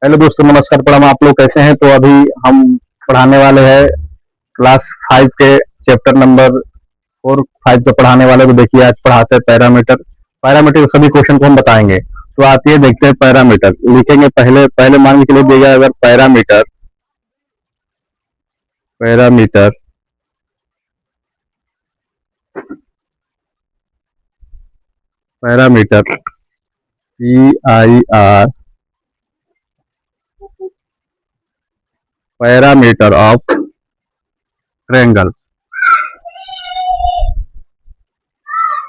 Hello दोस्तों, नमस्कार, प्रणाम। आप लोग कैसे हैं? तो अभी हम पढ़ाने वाले हैं क्लास 5 के चैप्टर नंबर 4 5 पे पढ़ाने वाले। तो देखिए, आज पढ़ाते हैं पैरामीटर। पैरामीटर के सभी क्वेश्चन को हम बताएंगे। तो आती है, देखते हैं। पैरामीटर लिखेंगे। पहले पहले मान के चलिए दिया, अगर parameter parameter parameter PIR parameter of triangle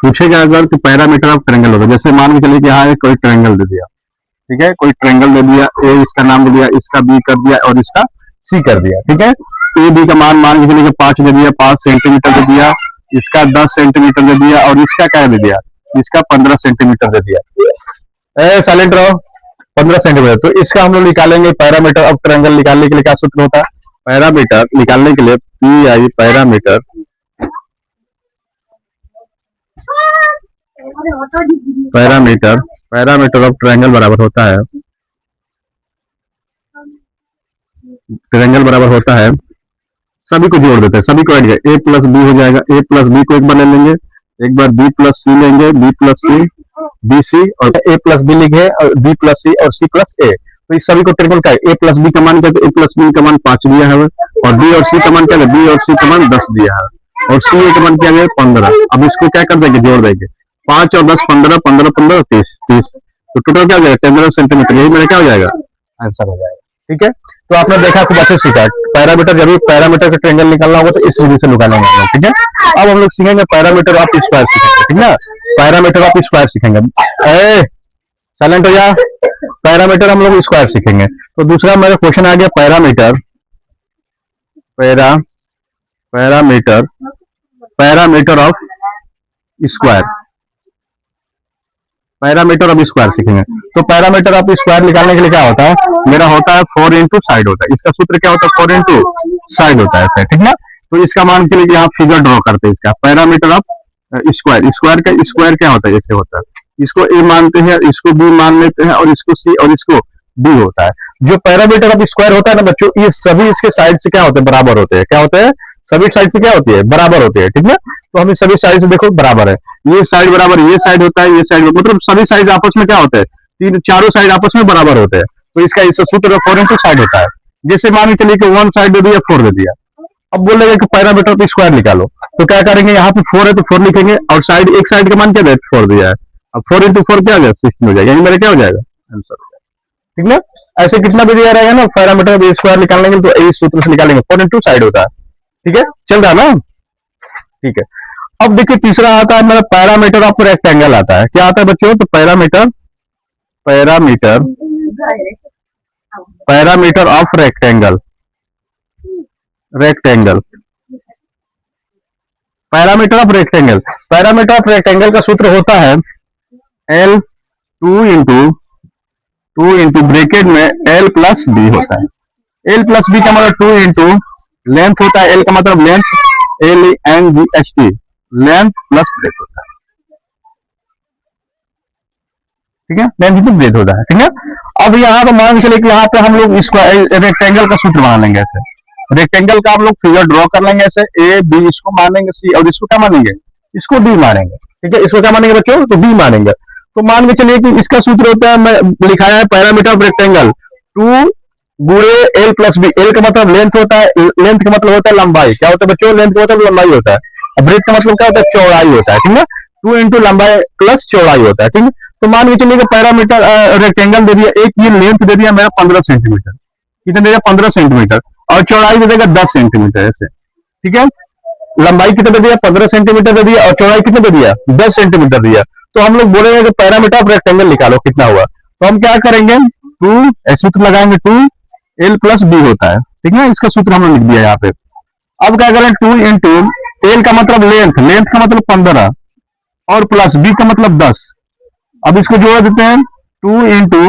पूछेगा अगर कि पैरामीटर ऑफ ट्रायंगल होगा। जैसे मान के चलिए कि यहाँ कोई ट्रायंगल दे दिया, ठीक है। कोई ट्रायंगल दे दिया, ए इसका नाम दे दिया, इसका बी कर दिया और इसका सी कर दिया, ठीक है। ए बी का मान के चलिए 5 दे दिया, 5 सेंटीमीटर दे दिया, इसका 10 सेंटीमीटर दे दिया और इसका क्या दे दिया, इसका 15 सेंटीमीटर दे दिया। साइलेंट रहो। 15 सेंटीमीटर। तो इसका हम लोग निकालेंगे पैरामीटर ऑफ ट्रायंगल। निकालने के लिए क्या सूत्र होता है? पैरामीटर निकालने के लिए PI पैरामीटर ऑफ ट्रायंगल बराबर होता है, ट्रायंगल बराबर होता है, सभी को जोड़ देते हैं, सभी को ऐड किया, ए प्लस बी हो जाएगा। ए प्लस बी को एक बार ले लेंगे, एक बार बी प्लस सी लेंगे, बी प्लस सी, बी सी, और ए प्लस बी लिखे, और बी प्लस सी और सी प्लस ए। तो इस सभी को ट्रिपल का ए प्लस बी का मान क्या है? ए प्लस बी का मान 5 दिया है, और बी और सी का मान क्या है? बी और सी का मान 10 दिया है, और सी ए का मान क्या है? 15। अब इसको क्या कर देंगे? जोड़ देंगे। 5 और 10 15, 15 15 30। तो टोटल क्या हो जाएगा? 15 सेंटीमीटर। यही मेरा क्या हो जाएगा? आंसर हो जाएगा, ठीक है। तो आपने देखा, खूब अच्छे सीखा। पैरामीटर, जब भी पैरामीटर का ट्रायंगल निकालना होगा तो इस विधि से निकालेंगे हम लोग, ठीक है। अब हम लोग सीखेंगे पैरामीटर ऑफ स्क्वायर सीखेंगे, ठीक ना। पैरामीटर ऑफ स्क्वायर सीखेंगे। साइलेंट हो जा। पैरामीटर हम लोग स्क्वायर सीखेंगे। तो दूसरा मेरा क्वेश्चन आ गया, parameter parameter of square parameter of square सीखेंगे। तो पैरामीटर ऑफ स्क्वायर निकालने के लिए क्या होता है? मेरा होता है 4 इंटू साइड होता है। इसका सूत्र क्या होता है? 4 इंटू साइड होता है, ठीक ना। तो इसका मान के लिए यहाँ फिगर ड्रॉ करते हैं। इसका पैरामीटर ऑफ स्क्वायर क्या होता है? ऐसे होता है। इसको ए मानते हैं, इसको बी मान लेते हैं, और इसको सी और इसको डी होता है। जो पैरामीटर ऑफ स्क्वायर होता है ना बच्चों, ये सभी इसके साइड से क्या होते हैं? बराबर होते हैं। क्या होते हैं? सभी साइड से क्या होती है? बराबर होते हैं, ठीक ना। तो हमें सभी साइड से देखो बराबर है। ये साइड बराबर, ये साइड होता है, ये साइड, मतलब सभी साइड आपस में क्या होते हैं? चारों साइड आपस में बराबर होते हैं। तो इसका इस सूत्र 4 इंटू साइड होता है। जैसे मान के चलिए कि 1 साइड दे दिया, 4 दे दिया। अब बोलेगा कि पैरामीटर ऑफ स्क्वायर निकालो। तो क्या करेंगे? यहाँ पे 4 है तो 4 लिखेंगे, और साइड, एक साइड का मान क्या है? 4 दिया है। अब 4 इंटू 4 क्या हो जाएगा? 16 हो जाएगा। यानी मेरा क्या हो जाएगा? आंसर हो जाएगा, ठीक ना। ऐसे कितना भी दिया रहेगा ना पैरामीटर ऑफ स्क्वायर निकालने के लिए, तो इस सूत्र से निकालेंगे। 4 इंटू साइड होता है, ठीक है। चल रहा ना, ठीक है। अब देखिए, तीसरा आता है मेरा पैरामीटर ऑफ रेक्टेंगल आता है। क्या आता है बच्चों? तो parameter of rectangle parameter of rectangle का सूत्र होता है L 2 इंटू ब्रैकेट में L प्लस बी होता है। L प्लस बी का मतलब 2 इंटू लेंथ होता है। L का मतलब length, LENGHT, length plus breadth होता है, ठीक है। लेंथ इंटू ब्रेथ होता है, ठीक है। अब यहाँ पे मान के चलिए कि यहाँ पे हम लोग रेक्टेंगल का सूत्र मान लेंगे। ऐसे रेक्टेंगल का हम लोग फिगर ड्रॉ कर लेंगे। ऐसे ए बी, इसको मानेंगे सी, और इसको क्या मानेंगे? इसको डी मानेंगे, ठीक है। इसको क्या मानेंगे बच्चों? तो डी मानेंगे। तो मान के चलिए कि इसका सूत्र होता है, मैं लिखाया है पैरामीटर ऑफ रेक्टेंगल 2 गुणे L प्लस बी। L का मतलब लेंथ होता है, लेंथ का मतलब होता है लंबाई। क्या होता है बच्चों? लेंथ का मतलब लंबाई होता है। अब ब्रेथ का मतलब क्या होता है? चौड़ाई होता है, ठीक है। 2 इंटू लंबाई प्लस चौड़ाई होता है, ठीक है। तो मान के चलिए कि पैरामीटर रेक्टेंगल दे दिया, एक ये लेंथ दे दिया मेरा 15 सेंटीमीटर, कितना दे दिया? 15 सेंटीमीटर, और चौड़ाई दे देगा 10 सेंटीमीटर, ऐसे, ठीक है। लंबाई कितना दे दिया? 15 सेंटीमीटर दे दिया, और चौड़ाई कितना दे दिया? 10 सेंटीमीटर दिया। तो हम लोग बोलेंगे कि पैरामीटर ऑफ रेक्टेंगल निकालो, कितना हुआ। तो हम क्या करेंगे? 2 सूत्र लगाएंगे, 2 L प्लस बी होता है, ठीक है। इसका सूत्र हमने लिख दिया यहाँ पे। अब क्या करें? 2 इंटू L का मतलब लेंथ, लेंथ का मतलब 15, और प्लस बी का मतलब 10। अब इसको जोड़ देते हैं। 2 इंटू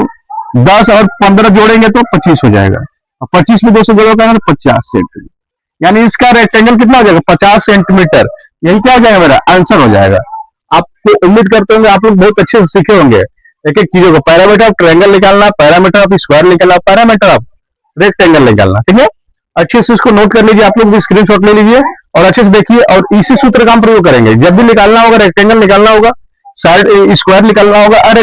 10 और 15 जोड़ेंगे तो 25 हो जाएगा, और 25 में 2 से जोड़ोगे तो 50 सेंटीमीटर। यानी इसका रेक्टेंगल कितना हो जाएगा? 50 सेंटीमीटर। यही क्या हो जाएगा? मेरा आंसर हो जाएगा। आपको उम्मीद करते होंगे आप लोग बहुत अच्छे से सीखे होंगे। एक एक चीजों को, पैरामीटर ऑफ ट्रायंगल निकालना, पैरामीटर ऑफ स्क्वायर निकालना, पैरामीटर ऑफ रेक्टेंगल निकालना। ठीक है, अच्छे से इसको नोट कर लीजिए, आप लोग भी स्क्रीनशॉट ले लीजिए और अच्छे से देखिए, और इसी सूत्र का हम प्रयोग करेंगे जब भी निकालना होगा, रेक्टेंगल निकालना होगा, साइड स्क्वायर निकालना होगा, और